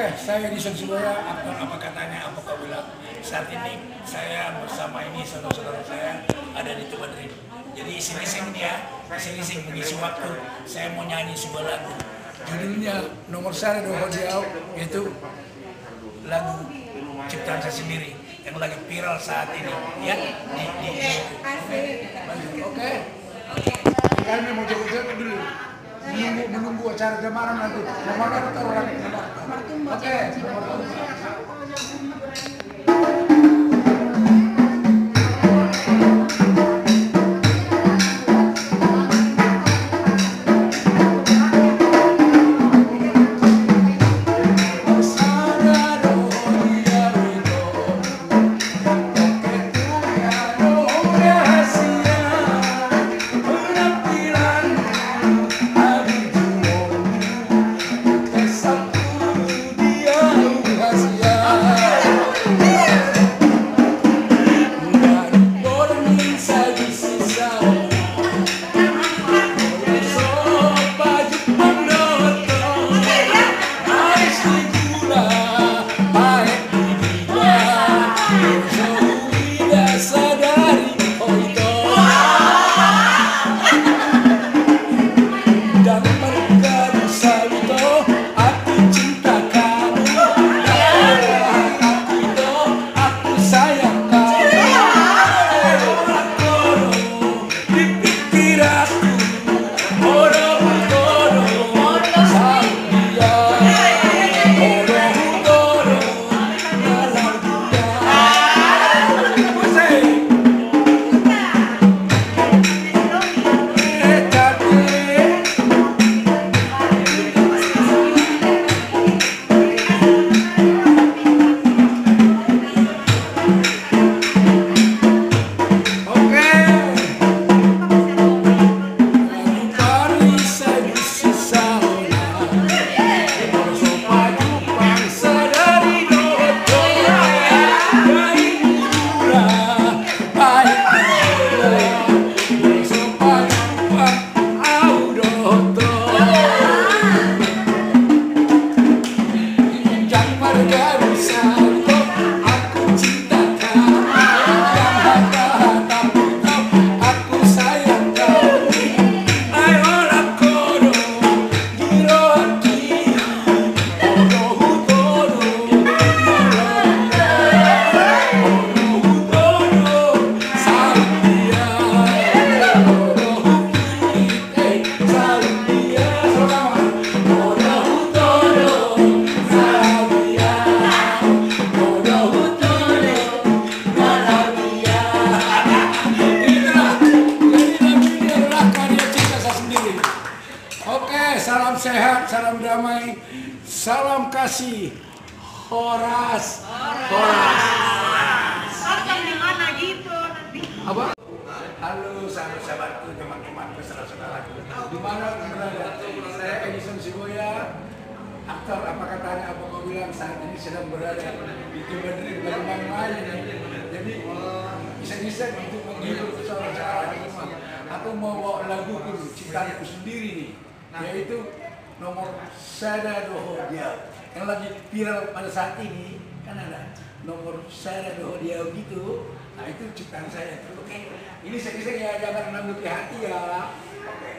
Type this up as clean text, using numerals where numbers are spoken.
Oke, saya Edison Siboya, aktor apa katanya, apa kau bilang. Saat ini saya bersama ini saudara-saudara saya ada di Tuban Dream. Jadi iseng-iseng dia, iseng-iseng mengisi waktu. Saya mau nyanyi sebuah lagu. Judulnya Nomor Saya Doho Jauh, yaitu lagu ciptaan saya sendiri yang lagi viral saat ini. Ya, Oke. Kami mau joget dulu. Menunggu acara jamaran nanti. Jamaran taruh lagi. Oke. Salam sehat, salam damai, salam kasih. Horas. Gimana gitu nanti? Apa? Halo sahabat-sahabatku, teman-temanku, saudara-saudaraku. Di mana berada? Saya Edison Siboya, aktor apa katanya, apa kau bilang, saat ini sedang berada di Tuban Dream, lagi main-main. Jadi bisa-bisa untuk menghibur saudara-saudara di rumah. Aku mau bawa laguku, ciptaanku sendiri nih. Yaitu Nomor Saya Doho Jauh yang lagi viral pada saat ini. Kan ada Nomor Saya Doho Jauh gitu. Nah itu ciptaan saya. Oke. Ini saya ya jangan mengambil di hati ya. Oke.